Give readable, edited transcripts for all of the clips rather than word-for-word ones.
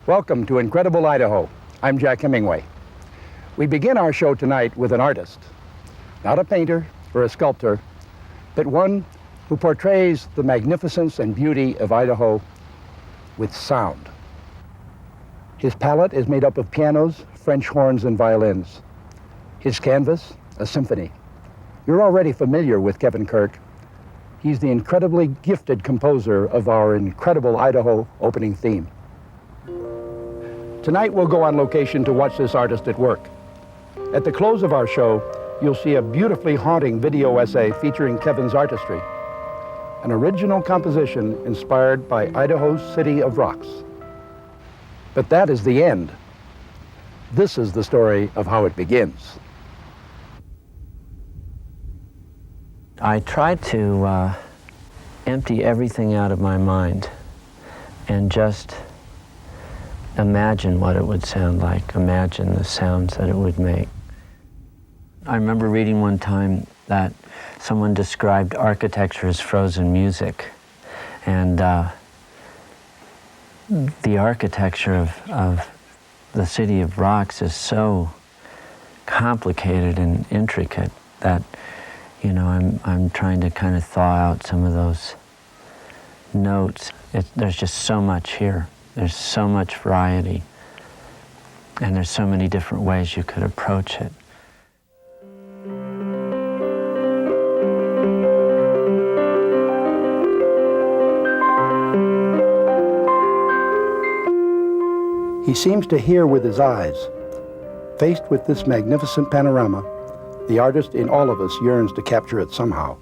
Welcome to Incredible Idaho. I'm Jack Hemingway. We begin our show tonight with an artist, not a painter or a sculptor, but one who portrays the magnificence and beauty of Idaho with sound. His palette is made up of pianos, French horns, and violins. His canvas, a symphony. You're already familiar with Kevin Kirk. He's the incredibly gifted composer of our Incredible Idaho opening theme. Tonight we'll go on location to watch this artist at work. At the close of our show, you'll see a beautifully haunting video essay featuring Kevin's artistry, an original composition inspired by Idaho's City of Rocks. But that is the end. This is the story of how it begins. I tried to empty everything out of my mind and just imagine what it would sound like, imagine the sounds that it would make. I remember reading one time that someone described architecture as frozen music, and the architecture of the City of Rocks is so complicated and intricate that, you know, I'm trying to kind of thaw out some of those notes. There's just so much here. There's so much variety, and there's so many different ways you could approach it. He seems to hear with his eyes. Faced with this magnificent panorama, the artist in all of us yearns to capture it somehow.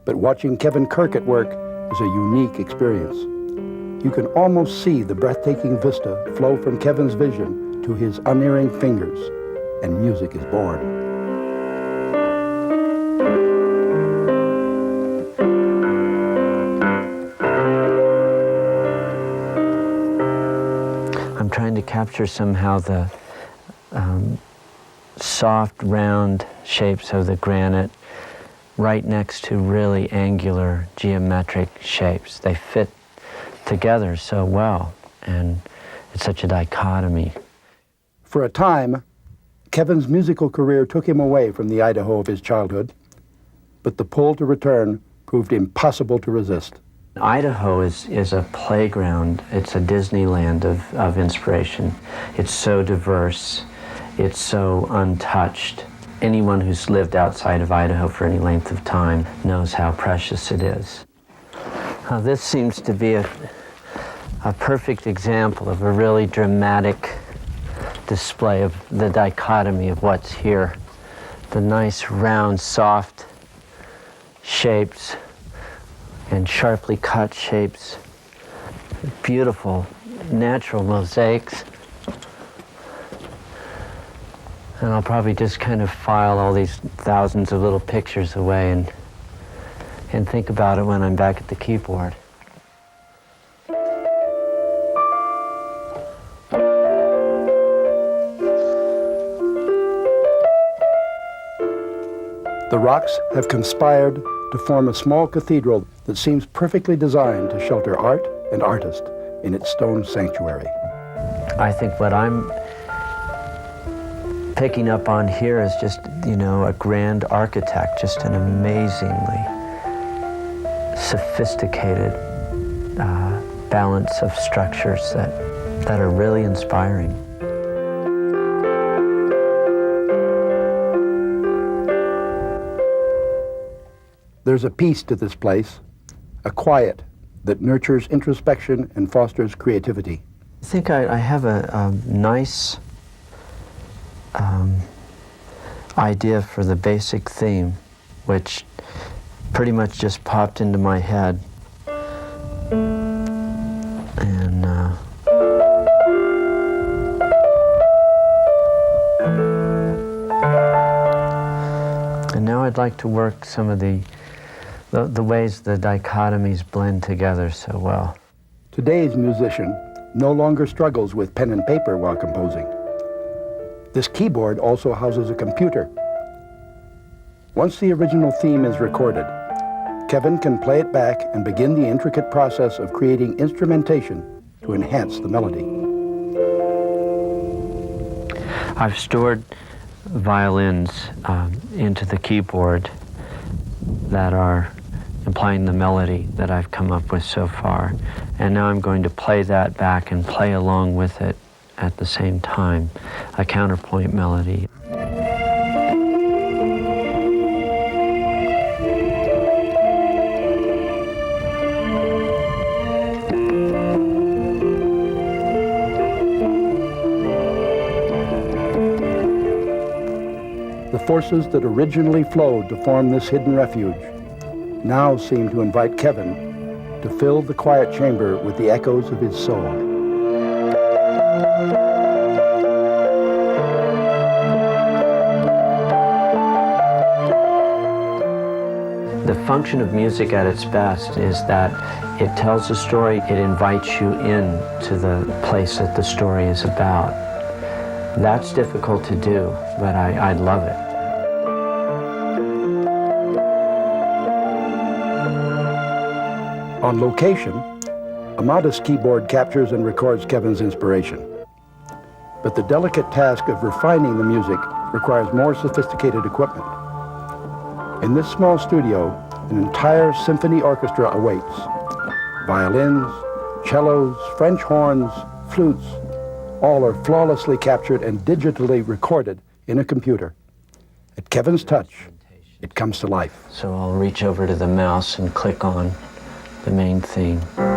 But watching Kevin Kirk at work is a unique experience. You can almost see the breathtaking vista flow from Kevin's vision to his unerring fingers, and music is born. I'm trying to capture somehow the soft, round shapes of the granite right next to really angular, geometric shapes. They fit together so well, and it's such a dichotomy. For a time, Kevin's musical career took him away from the Idaho of his childhood, but the pull to return proved impossible to resist. Idaho is a playground. It's a Disneyland of inspiration. It's so diverse. It's so untouched. Anyone who's lived outside of Idaho for any length of time knows how precious it is. This seems to be a perfect example of a really dramatic display of the dichotomy of what's here. The nice, round, soft shapes and sharply cut shapes, beautiful natural mosaics. And I'll probably just kind of file all these thousands of little pictures away and think about it when I'm back at the keyboard. The rocks have conspired to form a small cathedral that seems perfectly designed to shelter art and artist in its stone sanctuary. I think what I'm picking up on here is just, you know, a grand architect, just an amazingly sophisticated balance of structures that are really inspiring. There's a peace to this place, a quiet that nurtures introspection and fosters creativity. I think I have a nice idea for the basic theme, which pretty much just popped into my head. And now I'd like to work some of the ways the dichotomies blend together so well. Today's musician no longer struggles with pen and paper while composing. This keyboard also houses a computer. Once the original theme is recorded, Kevin can play it back and begin the intricate process of creating instrumentation to enhance the melody. I've stored violins into the keyboard that are implying the melody that I've come up with so far. And now I'm going to play that back and play along with it at the same time, a counterpoint melody. The forces that originally flowed to form this hidden refuge now seem to invite Kevin to fill the quiet chamber with the echoes of his soul. The function of music at its best is that it tells a story, it invites you in to the place that the story is about. That's difficult to do, but I love it. On location, a modest keyboard captures and records Kevin's inspiration. But the delicate task of refining the music requires more sophisticated equipment. In this small studio, an entire symphony orchestra awaits. Violins, cellos, French horns, flutes, all are flawlessly captured and digitally recorded in a computer. At Kevin's touch, it comes to life. So I'll reach over to the mouse and click on the main theme. And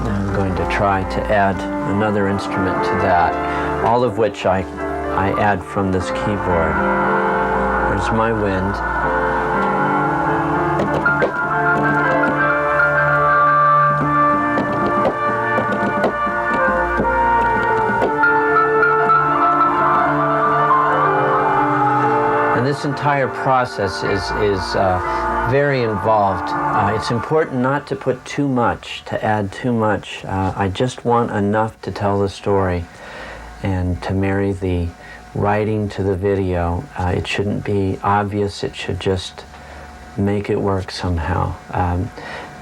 I'm going to try to add another instrument to that, all of which I add from this keyboard. There's my wind. And this entire process is very involved. It's important not to put too much, to add too much. I just want enough to tell the story and to marry the writing to the video. It shouldn't be obvious, it should just make it work somehow.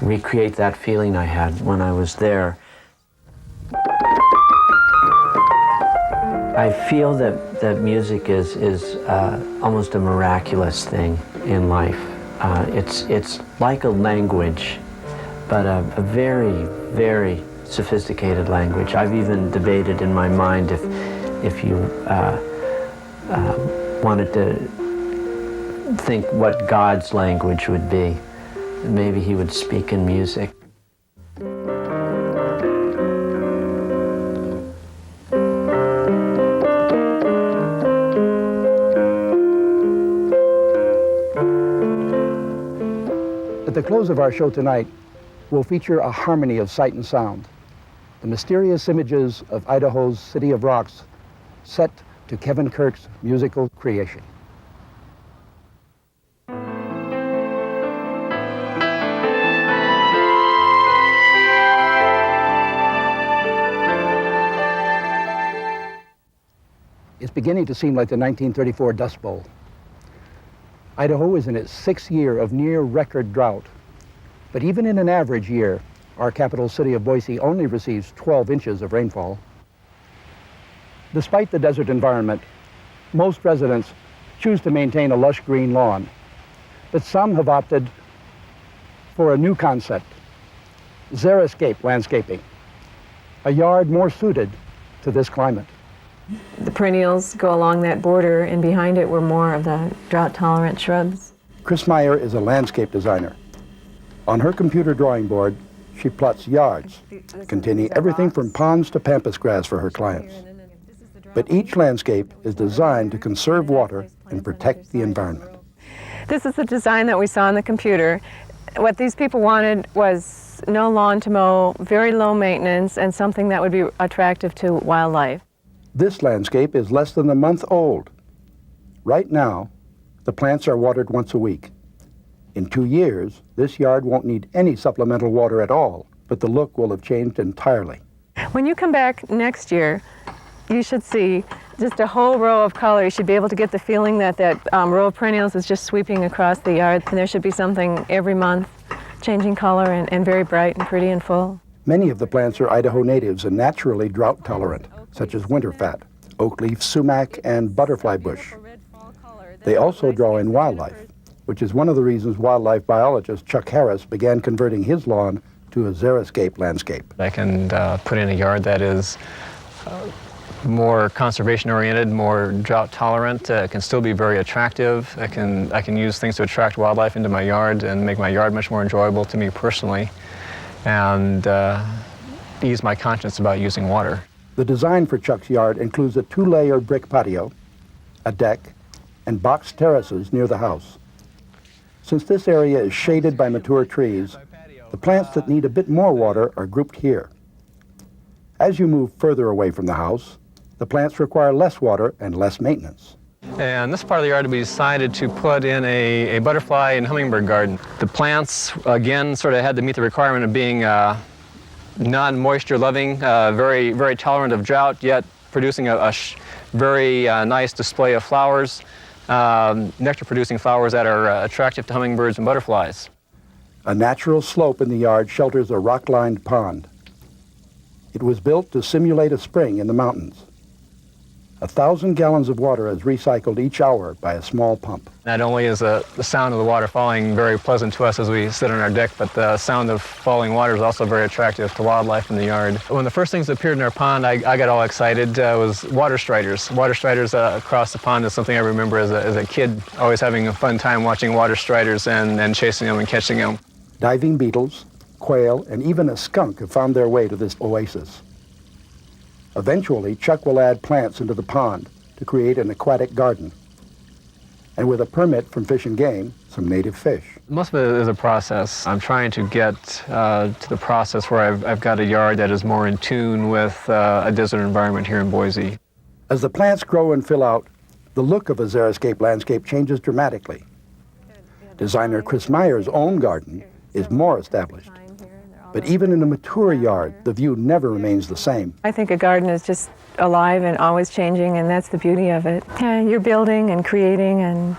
Recreate that feeling I had when I was there. I feel that music is almost a miraculous thing in life. It's like a language, but a very, very sophisticated language. I've even debated in my mind if you wanted to think what God's language would be. Maybe he would speak in music. At the close of our show tonight, we'll feature a harmony of sight and sound, the mysterious images of Idaho's City of Rocks set to Kevin Kirk's musical creation. It's beginning to seem like the 1934 Dust Bowl. Idaho is in its 6th year of near-record drought. But even in an average year, our capital city of Boise only receives 12 inches of rainfall. Despite the desert environment, most residents choose to maintain a lush green lawn. But some have opted for a new concept, xeriscape landscaping, a yard more suited to this climate. The perennials go along that border, and behind it were more of the drought-tolerant shrubs. Chris Meyer is a landscape designer. On her computer drawing board, she plots yards containing everything from ponds to pampas grass for her clients. But each landscape is designed to conserve water and protect the environment. This is the design that we saw on the computer. What these people wanted was no lawn to mow, very low maintenance, and something that would be attractive to wildlife. This landscape is less than a month old. Right now, the plants are watered once a week. In 2 years, this yard won't need any supplemental water at all, but the look will have changed entirely. When you come back next year, you should see just a whole row of color. You should be able to get the feeling that row of perennials is just sweeping across the yard. And there should be something every month, changing color and very bright and pretty and full. Many of the plants are Idaho natives and naturally drought tolerant, such as winterfat, oak leaf sumac, and butterfly bush. They also draw in wildlife, which is one of the reasons wildlife biologist Chuck Harris began converting his lawn to a xeriscape landscape. I can put in a yard that is more conservation-oriented, more drought-tolerant. It can still be very attractive. I can use things to attract wildlife into my yard and make my yard much more enjoyable to me personally, and ease my conscience about using water. The design for Chuck's yard includes a 2-layer brick patio, a deck, and box terraces near the house. Since this area is shaded by mature trees, the plants that need a bit more water are grouped here. As you move further away from the house, the plants require less water and less maintenance. And this part of the yard we decided to put in a butterfly and hummingbird garden. The plants, again, sort of had to meet the requirement of being non-moisture loving, very, very tolerant of drought, yet producing a very nice display of flowers, nectar-producing flowers that are attractive to hummingbirds and butterflies. A natural slope in the yard shelters a rock-lined pond. It was built to simulate a spring in the mountains. 1,000 gallons of water is recycled each hour by a small pump. Not only is the sound of the water falling very pleasant to us as we sit on our deck, but the sound of falling water is also very attractive to wildlife in the yard. One of the first things that appeared in our pond, I got all excited, was water striders. Water striders across the pond is something I remember as a kid, always having a fun time watching water striders and chasing them and catching them. Diving beetles, quail, and even a skunk have found their way to this oasis. Eventually, Chuck will add plants into the pond to create an aquatic garden. And with a permit from Fish and Game, some native fish. Most of it is a process. I'm trying to get to the process where I've got a yard that is more in tune with a desert environment here in Boise. As the plants grow and fill out, the look of a xeriscape landscape changes dramatically. Designer Chris Meyer's own garden is more established. But even in a mature yard, the view never remains the same. I think a garden is just alive and always changing, and that's the beauty of it. Yeah, you're building and creating, and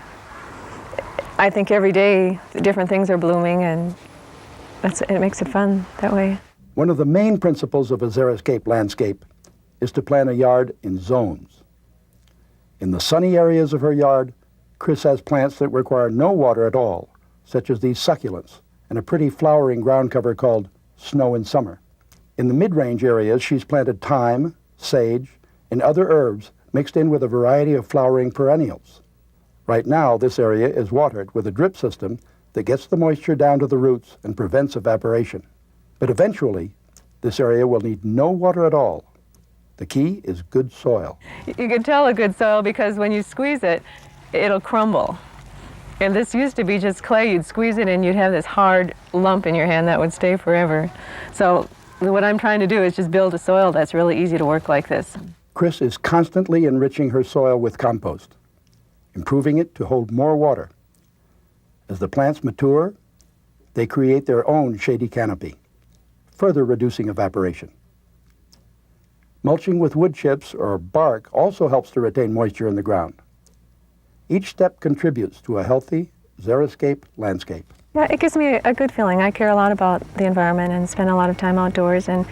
I think every day different things are blooming, and it makes it fun that way. One of the main principles of a xeriscape landscape is to plan a yard in zones. In the sunny areas of her yard, Chris has plants that require no water at all, such as these succulents and a pretty flowering ground cover called snow in summer. In the mid-range areas, she's planted thyme, sage, and other herbs mixed in with a variety of flowering perennials. Right now, this area is watered with a drip system that gets the moisture down to the roots and prevents evaporation. But eventually, this area will need no water at all. The key is good soil. You can tell a good soil because when you squeeze it, it'll crumble. And this used to be just clay. You'd squeeze it and you'd have this hard lump in your hand that would stay forever. So what I'm trying to do is just build a soil that's really easy to work like this. Chris is constantly enriching her soil with compost, improving it to hold more water. As the plants mature, they create their own shady canopy, further reducing evaporation. Mulching with wood chips or bark also helps to retain moisture in the ground. Each step contributes to a healthy xeriscape landscape. Yeah, it gives me a good feeling. I care a lot about the environment and spend a lot of time outdoors, and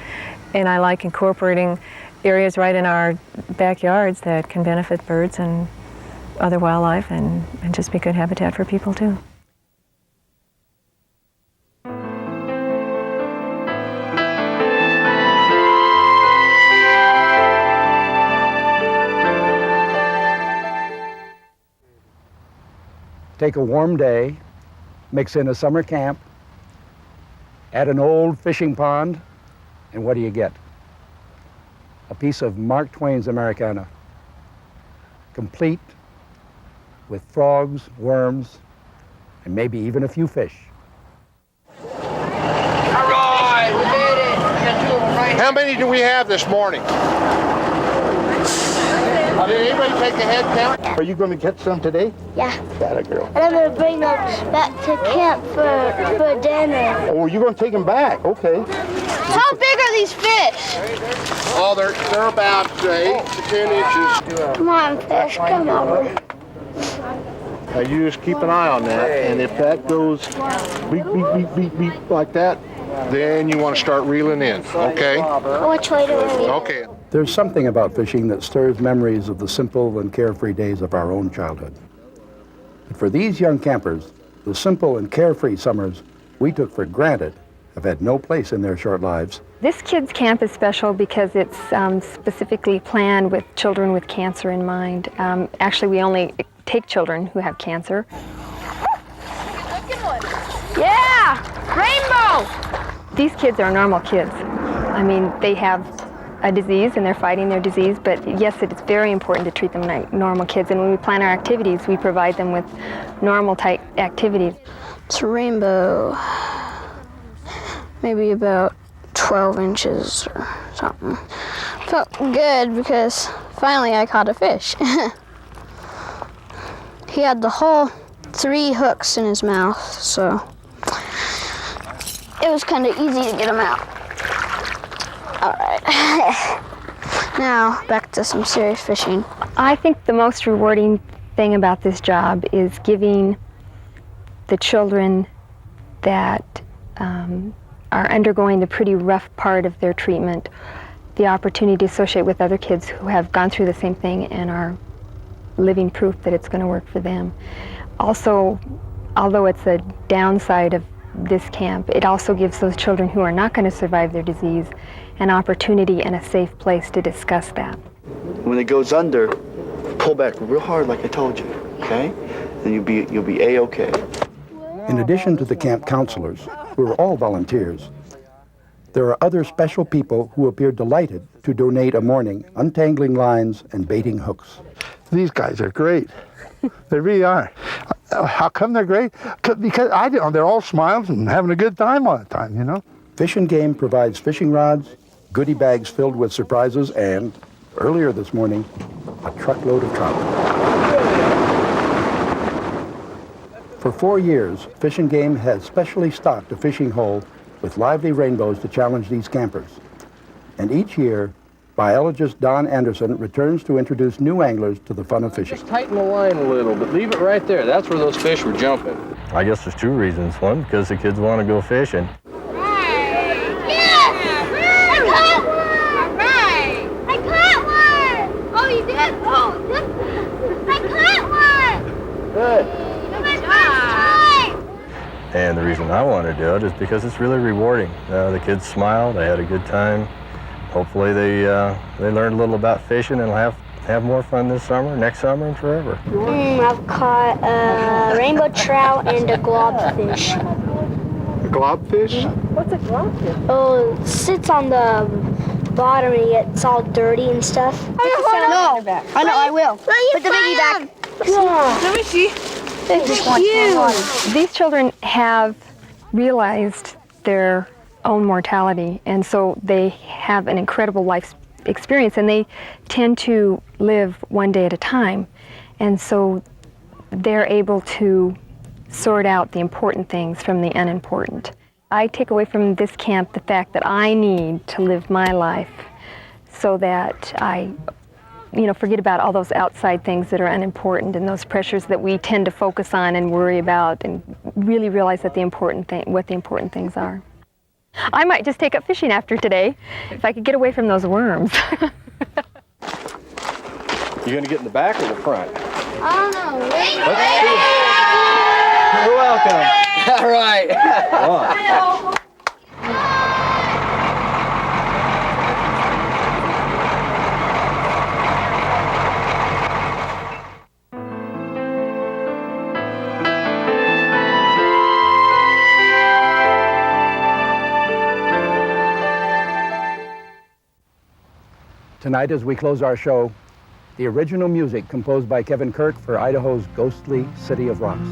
I like incorporating areas right in our backyards that can benefit birds and other wildlife and just be good habitat for people too. Take a warm day, mix in a summer camp, add an old fishing pond, and what do you get? A piece of Mark Twain's Americana, complete with frogs, worms, and maybe even a few fish. All right, we made it. I got 2 of them right. How many do we have this morning? Did anybody take a head count? Are you going to catch some today? Yeah. That a girl. And I'm going to bring them back to camp for dinner. Oh, you're going to take them back? Okay. How big are these fish? Oh, they're about 8 to 10 inches. Come on, fish, come over. Now you just keep an eye on that, and if that goes beep, beep, beep, beep, beep like that, then you want to start reeling in, okay? Which way do we go? Okay. There's something about fishing that stirs memories of the simple and carefree days of our own childhood. But for these young campers, the simple and carefree summers we took for granted have had no place in their short lives. This kids' camp is special because it's specifically planned with children with cancer in mind. Actually, we only take children who have cancer. Yeah! Rainbow! These kids are normal kids. I mean, they have a disease and they're fighting their disease, but yes, it is very important to treat them like normal kids. And when we plan our activities, we provide them with normal type activities. It's a rainbow. Maybe about 12 inches or something. Felt good because finally I caught a fish. He had the whole 3 hooks in his mouth, so it was kind of easy to get him out. All right. Now back to some serious fishing. I think the most rewarding thing about this job is giving the children that are undergoing the pretty rough part of their treatment the opportunity to associate with other kids who have gone through the same thing and are living proof that it's going to work for them. Also, although it's a downside of this camp, it also gives those children who are not going to survive their disease an opportunity and a safe place to discuss that. When it goes under, pull back real hard like I told you, okay? And you'll be A-okay. In addition to the camp counselors, who are all volunteers, there are other special people who appear delighted to donate a morning untangling lines and baiting hooks. These guys are great. They really are. How come they're great? Because they're all smiles and having a good time all the time, you know? Fish and Game provides fishing rods, goodie bags filled with surprises, and, earlier this morning, a truckload of trout. For 4 years, Fish and Game has specially stocked a fishing hole with lively rainbows to challenge these campers. And each year, biologist Don Anderson returns to introduce new anglers to the fun of fishing. Just tighten the line a little, but leave it right there. That's where those fish were jumping. I guess there's 2 reasons. One, because the kids want to go fishing. And the reason I want to do it is because it's really rewarding. The kids smiled, they had a good time. Hopefully they learned a little about fishing and will have more fun this summer, next summer, and forever. I've caught a rainbow trout and a globfish. A globfish? What's a globfish? Oh, it sits on the bottom and it's all dirty and stuff. No, I know, I will. Put the baby back. Let me see. These children have realized their own mortality, and so they have an incredible life experience, and they tend to live one day at a time, and so they're able to sort out the important things from the unimportant. I take away from this camp the fact that I need to live my life so that I forget about all those outside things that are unimportant and those pressures that we tend to focus on and worry about, and really realize that what the important things are. I might just take up fishing after today if I could get away from those worms. You gonna get in the back or the front? I don't know. Let's see. You're welcome. All right. Come on. Tonight, as we close our show, the original music composed by Kevin Kirk for Idaho's ghostly City of Rocks.